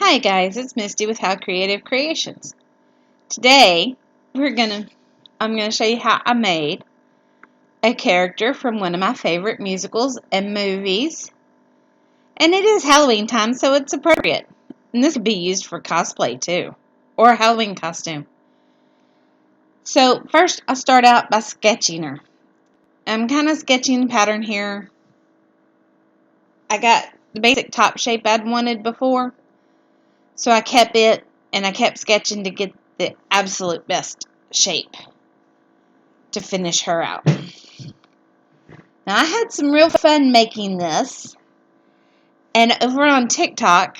Hi guys, it's Misty with How Creative Creations. Today, I'm gonna show you how I made a character from one of my favorite musicals and movies. And it is Halloween time, so it's appropriate. And this could be used for cosplay too, or a Halloween costume. So first, I'll start out by sketching her. I'm kind of sketching the pattern here. I got the basic top shape I'd wanted before, so I kept it, and I kept sketching to get the absolute best shape to finish her out. Now, I had some real fun making this, and over on TikTok,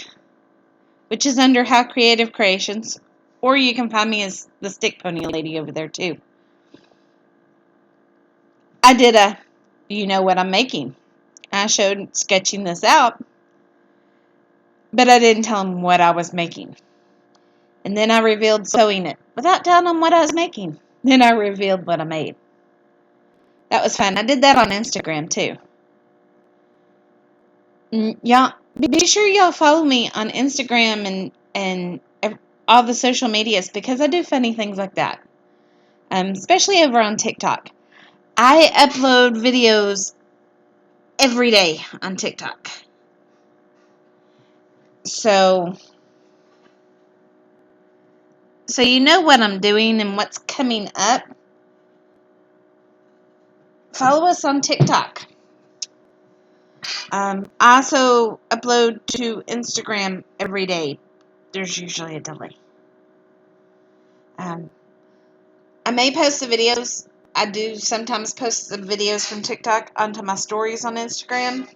which is under How Creative Creations, or you can find me as the Stick Pony Lady over there too. I did a you know what I'm making. I showed sketching this out, but I didn't tell them what I was making. And then I revealed sewing it without telling them what I was making. Then I revealed what I made. That was fun. I did that on Instagram too. Y'all, be sure y'all follow me on Instagram and all the social medias because I do funny things like that. Especially over on TikTok. I upload videos every day on TikTok. So you know what I'm doing and what's coming up. Follow us on TikTok. I also upload to Instagram every day. There's usually a delay. I may post the videos. I do sometimes post the videos from TikTok onto my stories on Instagram.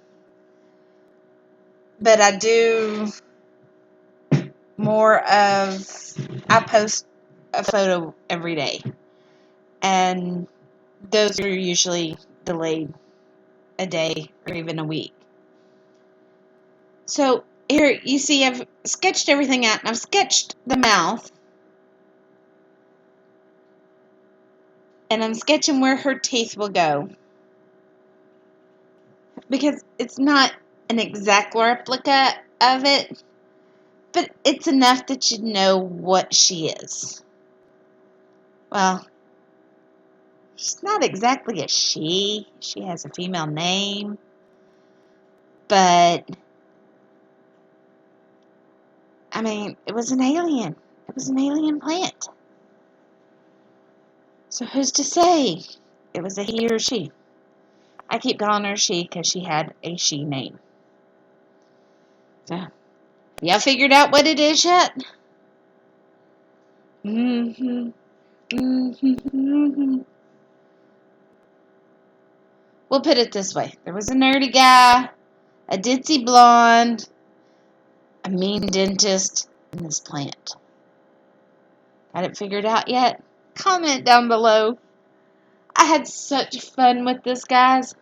But I do more of, I post a photo every day. And those are usually delayed a day or even a week. So here you see I've sketched everything out, and I've sketched the mouth. And I'm sketching where her teeth will go. Because it's not an exact replica of it, but it's enough that you know what she is. Well, she's not exactly a she. She has a female name. But, I mean, it was an alien. It was an alien plant. So who's to say it was a he or she? I keep calling her she because she had a she name. So, y'all figured out what it is yet? Mm-hmm. Mm-hmm. We'll put it this way. There was a nerdy guy, a ditzy blonde, a mean dentist, and this plant. Got it figured out yet? Comment down below. I had such fun with this, guys.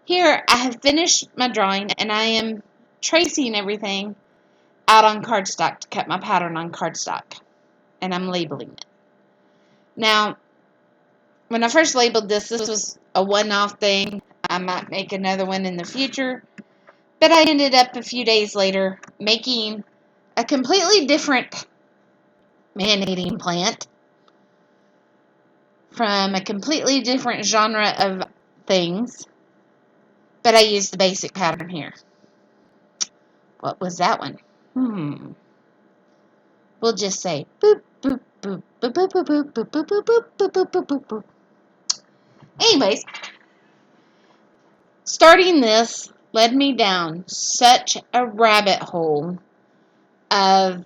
Here, I have finished my drawing, and I am tracing everything out on cardstock to cut my pattern on cardstock. And I'm labeling it. Now, when I first labeled this was a one-off thing. I might make another one in the future. But I ended up a few days later making a completely different man-eating plant from a completely different genre of things. But I used the basic pattern here. What was that one? We'll just say boop, boop, boop, boop, boop, boop, boop, boop, boop, boop, boop, boop, boop, boop, boop, boop. Anyways, starting this led me down such a rabbit hole of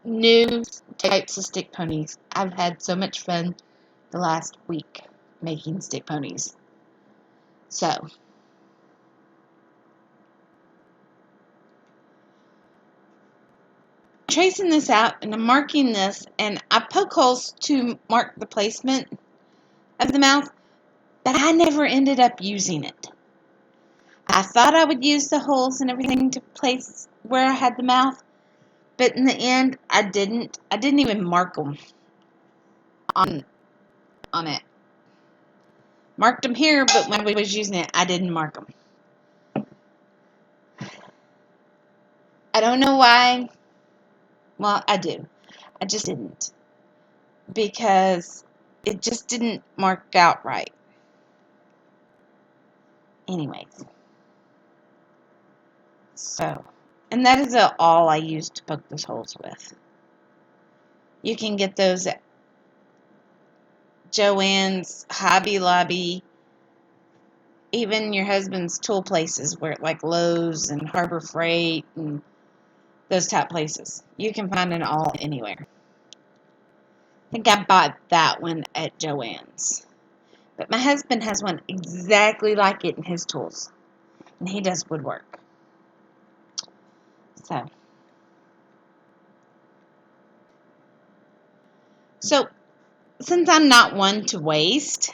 new types of stick ponies. I've had so much fun the last week making stick ponies. So, tracing this out, and I'm marking this, and I poke holes to mark the placement of the mouth, but I never ended up using it. I thought I would use the holes and everything to place where I had the mouth, but in the end, I didn't. I didn't even mark them on it. Marked them here, but when I was using it, I didn't mark them. don't know why. Well, I do. I just didn't. Because it just didn't mark out right. Anyways. So, and that is all I use to poke those holes with. You can get those at Joann's, Hobby Lobby, even your husband's tool places, where like Lowe's and Harbor Freight and those type places. You can find it all anywhere. I think I bought that one at Joann's. But my husband has one exactly like it in his tools. And he does woodwork. So, since I'm not one to waste,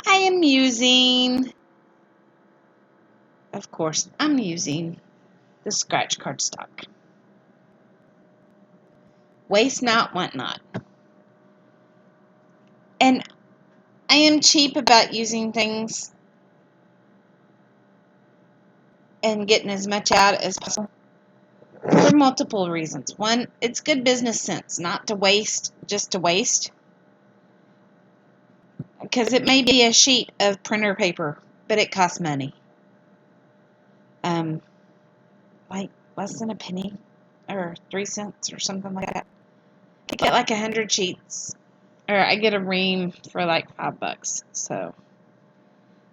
I am using, of course, I'm using the scratch cardstock. Waste not, want not. And I am cheap about using things and getting as much out as possible for multiple reasons. One, it's good business sense not to waste just to waste. Because it may be a sheet of printer paper, but it costs money. Like less than a penny or 3 cents or something like that. I get like 100 sheets, or I get a ream for like $5. So,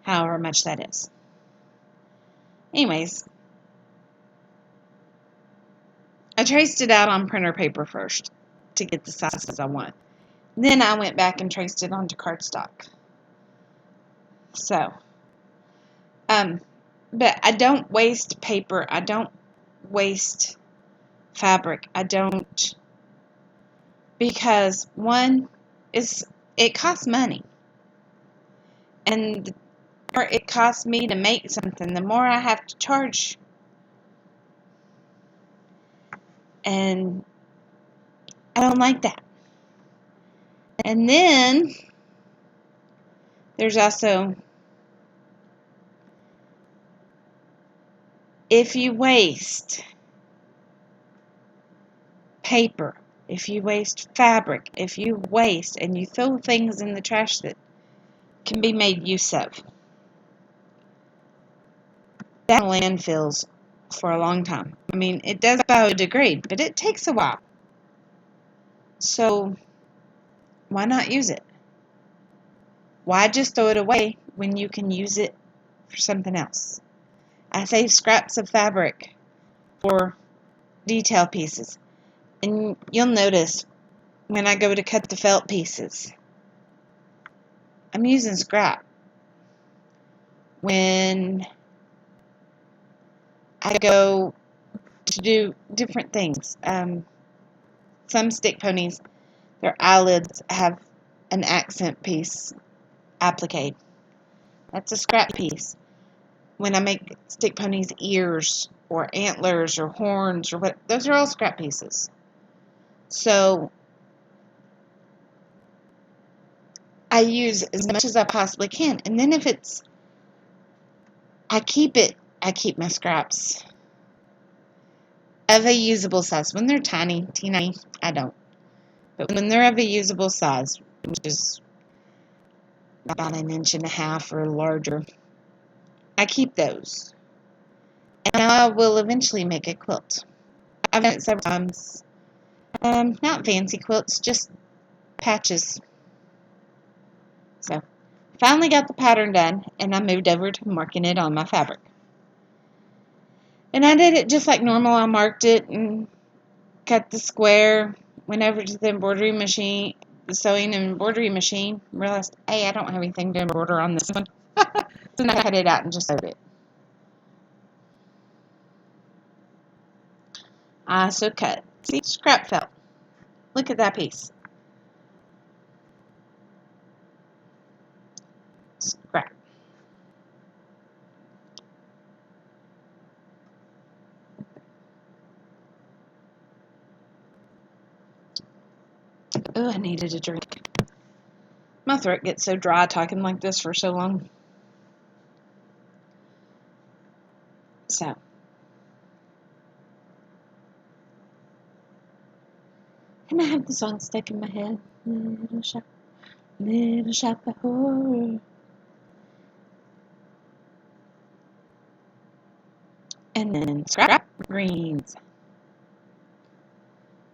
however much that is. Anyways, I traced it out on printer paper first to get the sizes I want. Then I went back and traced it onto cardstock. So, but I don't waste paper. I don't waste fabric. I don't, because one is it costs money, and the more it costs me to make something, the more I have to charge. And I don't like that. And then there's also, if you waste paper, if you waste fabric, if you waste and you throw things in the trash that can be made use of, that landfills for a long time. I mean, it does biodegrade, but it takes a while. So why not use it? Why just throw it away when you can use it for something else? I save scraps of fabric for detail pieces. And you'll notice when I go to cut the felt pieces, I'm using scrap. When I go to do different things, some stick ponies, their eyelids have an accent piece applique. That's a scrap piece. When I make stick ponies' ears or antlers or horns or what, those are all scrap pieces. So I use as much as I possibly can. And then if it's, I keep my scraps of a usable size. When they're tiny, teeny, I don't. But when they're of a usable size, which is about 1.5 inches or larger, I keep those. And I will eventually make a quilt. I've done it several times. Not fancy quilts, just patches. So, finally got the pattern done, and I moved over to marking it on my fabric. And I did it just like normal. I marked it and cut the square, went over to the embroidery machine, the sewing and embroidery machine, realized, hey, I don't have anything to embroider on this one. So I cut it out and just sewed it. I also cut. See, scrap felt. Look at that piece. Scrap. Oh, I needed a drink. My throat gets so dry talking like this for so long. So, And I have the song stuck in my head. Little shop of horror. And then scrap greens.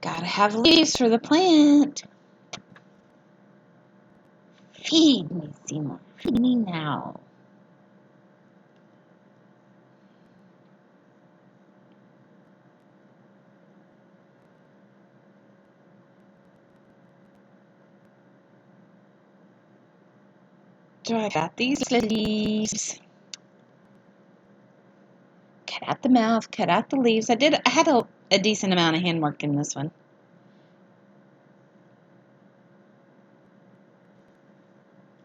Gotta have leaves for the plant. Feed me, Seymour. Feed me now. So I got these leaves. Cut out the mouth, cut out the leaves. I had a decent amount of handwork in this one.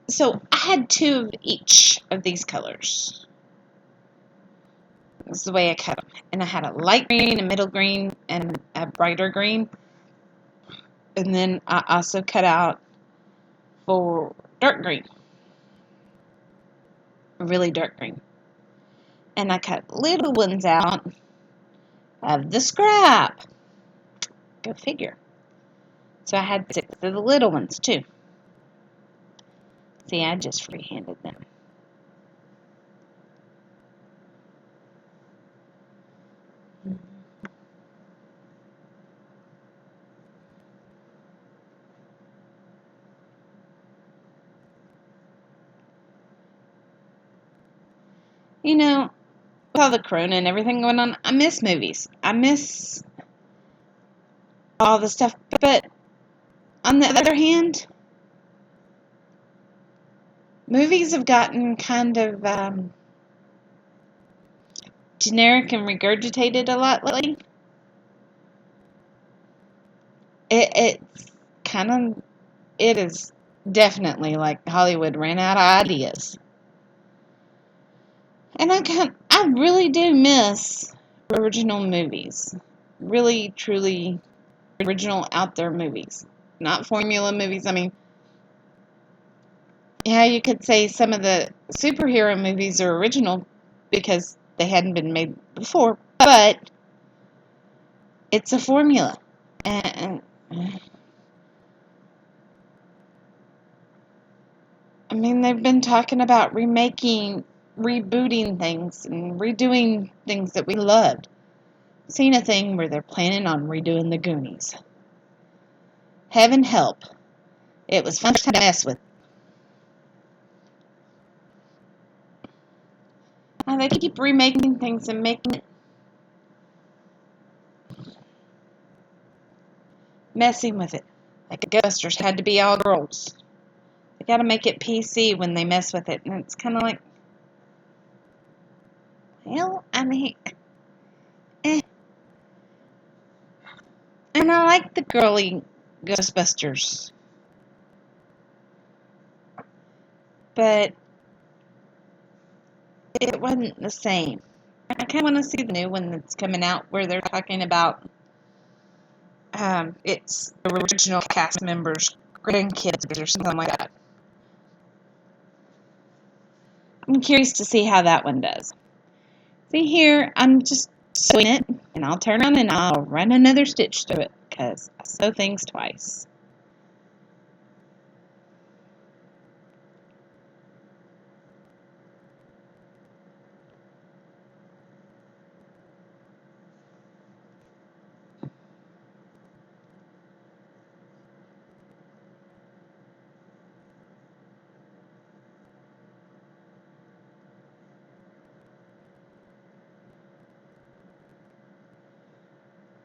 So I had 2 of each of these colors. This is the way I cut them. And I had a light green, a middle green, and a brighter green. And then I also cut out for dark green. A really dark green. And I cut little ones out of the scrap. Go figure. So I had 6 of the little ones too. See, I just freehanded them. You know, with all the corona and everything going on, I miss movies. I miss all the stuff. But on the other hand, movies have gotten kind of generic and regurgitated a lot lately. It is definitely like Hollywood ran out of ideas. And I really do miss original movies. Really, truly original out there movies. Not formula movies. I mean, yeah, you could say some of the superhero movies are original because they hadn't been made before, but it's a formula. And I mean, they've been talking about rebooting things and redoing things that we loved. Seen a thing where they're planning on redoing the Goonies. Heaven help. It was fun to mess with. They keep remaking things and making it messing with it. Like the Ghostbusters had to be all girls. They gotta make it PC when they mess with it. And it's kind of like, well, I mean, eh. And I like the girly Ghostbusters. But it wasn't the same. I kind of want to see the new one that's coming out where they're talking about it's the original cast members' grandkids or something like that. I'm curious to see how that one does. See here, I'm just sewing it, and I'll turn on and I'll run another stitch through it because I sew things twice.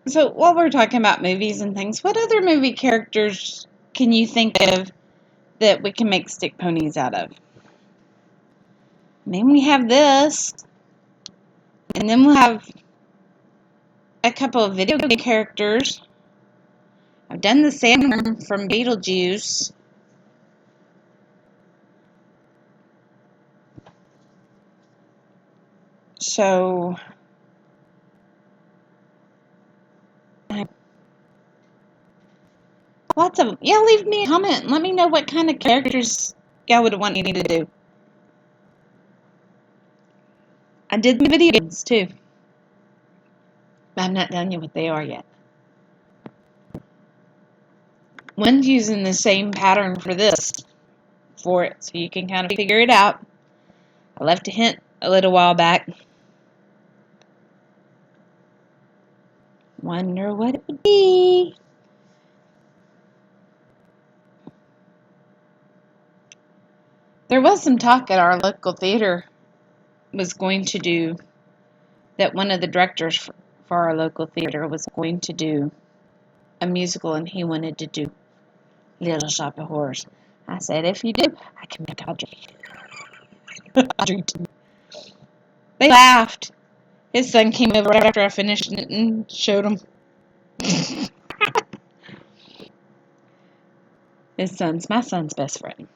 So while we're talking about movies and things, what other movie characters can you think of that we can make stick ponies out of? I mean, we have this, and then we'll have a couple of video game characters. I've done the Sandworm from Beetlejuice. So, lots of them. Yeah, leave me a comment and let me know what kind of characters y'all would want me to do. I did the video games too. I'm not telling you what they are yet. One's using the same pattern for it, so you can kind of figure it out. I left a hint a little while back. Wonder what it would be. There was some talk at our local theater was going to do that one of the directors for our local theater was going to do a musical, and he wanted to do Little Shop of Horrors. I said, if you do, I can make Audrey. Audrey II. They laughed. His son came over right after I finished it and showed him. My son's best friend.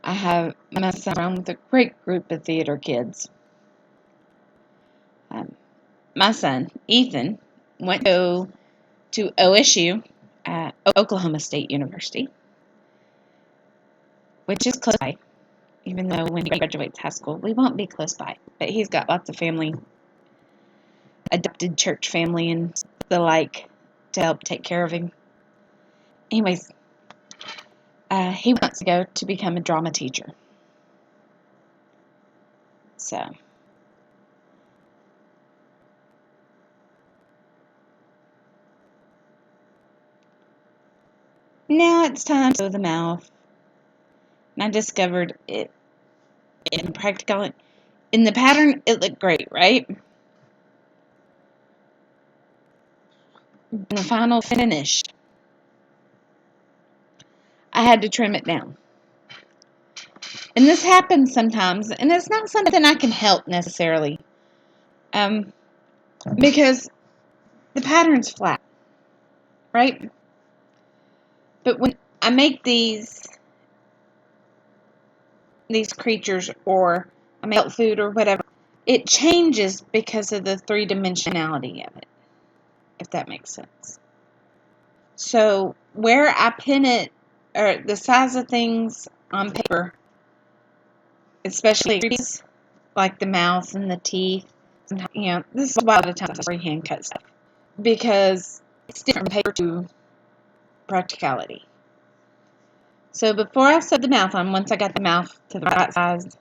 I have my son around with a great group of theater kids. My son, Ethan, went to OSU, Oklahoma State University, which is close by, even though when he graduates high school, we won't be close by. But he's got lots of family, adopted church family and the like, to help take care of him. Anyways, he wants to go to become a drama teacher. So, now it's time to sew the mouth. And I discovered it in practical. In the pattern, it looked great, right? In the final finish, I had to trim it down. And this happens sometimes, and it's not something I can help necessarily. Because the pattern's flat, right? But when I make these creatures, or I make food or whatever, it changes because of the three-dimensionality of it, if that makes sense. So where I pin it, or the size of things on paper, especially like the mouth and the teeth, this is why a lot of times I freehand cut stuff, because it's different from paper to practicality. So before I sewed the mouth on, once I got the mouth to the right size,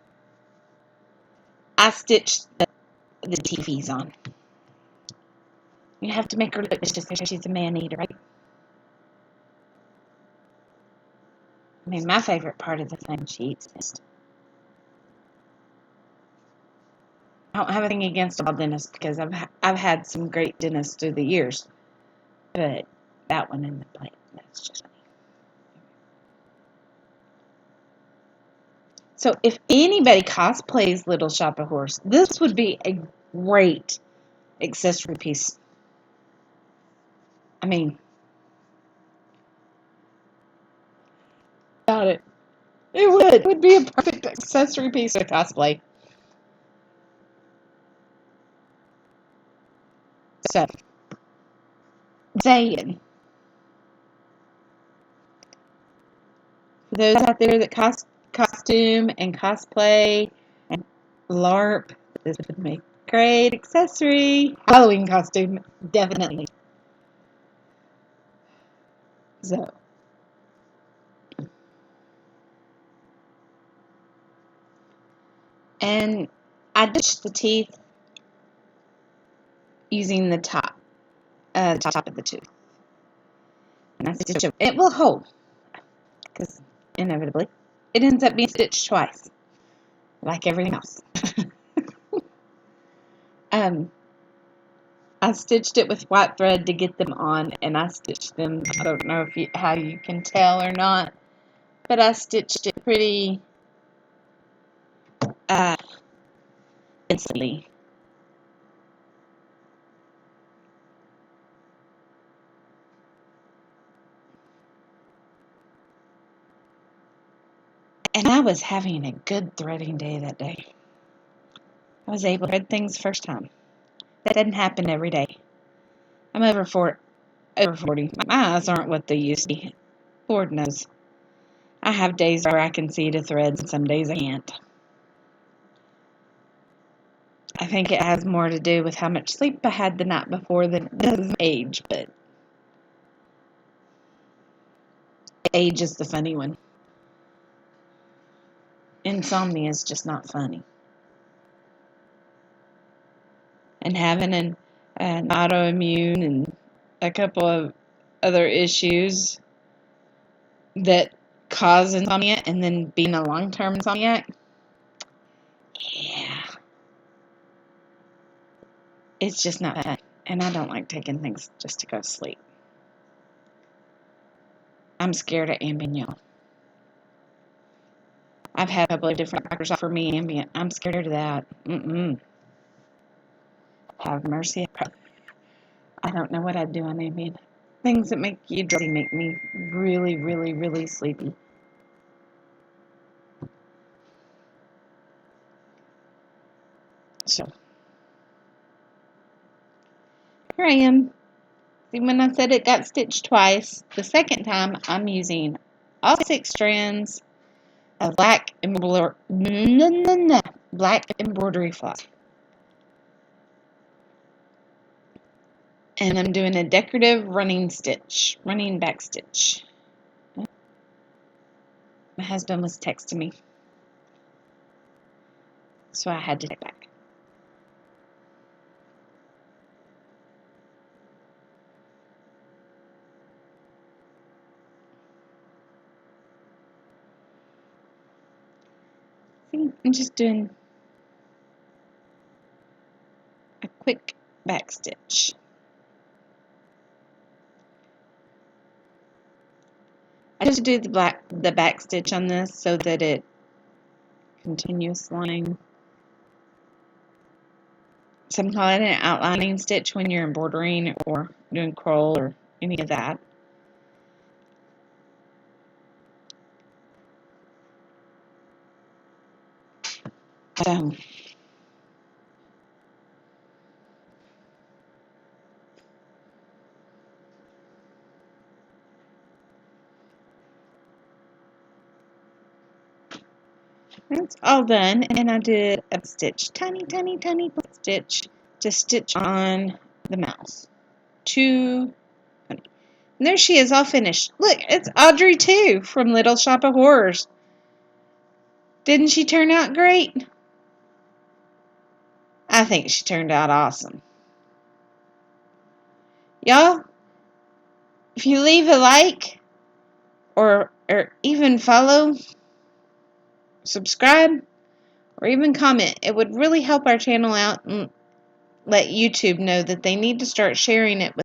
I stitched the teethies on. You have to make her look just because she's a man-eater, right? I mean, my favorite part of the thing she eats is, I don't have anything against all dentists, because I've had some great dentists through the years, but that one in the plate, that's just funny. So if anybody cosplays Little Shop of Horrors, this would be a great accessory piece. I mean, got it. It would. It would be a perfect accessory piece of cosplay. So, saying, for those out there that costume and cosplay and LARP, this would make a great accessory. Halloween costume, definitely. So, and I ditched the teeth using the top of the tooth. And I stitch it. It will hold, because inevitably it ends up being stitched twice, like everything else. I stitched it with white thread to get them on, and I stitched them, I don't know how you can tell or not, but I stitched it pretty instantly. And I was having a good threading day that day. I was able to thread things first time. That doesn't happen every day. I'm over 40. My eyes aren't what they used to be. Lord knows. I have days where I can see the threads, and some days I can't. I think it has more to do with how much sleep I had the night before than it does age, but age is the funny one. Insomnia is just not funny. And having an autoimmune and a couple of other issues that cause insomnia and then being a long-term insomniac, yeah, it's just not fun. And I don't like taking things just to go to sleep. I'm scared of Ambien, y'all. I've had a couple of different doctors offer me Ambien. I'm scared of that. Have mercy. I don't know what I'd do on Ambien. Things that make you drowsy make me really, really, really sleepy. So, here I am. See, when I said it got stitched twice, the second time I'm using all 6 strands of black embroidery floss. And I'm doing a decorative running back stitch. My husband was texting me, so I had to take back. See, I'm just doing a quick back stitch. I just do the back stitch on this so that it continuous line. Some call it an outlining stitch when you're embroidering or doing crochet or any of that. That's all done, and I did a stitch, tiny stitch to stitch on the mouse. And there she is, all finished. Look, it's Audrey II from Little Shop of Horrors. Didn't she turn out great? I think she turned out awesome. Y'all, if you leave a like or even follow, subscribe, or even comment, it would really help our channel out and let YouTube know that they need to start sharing it with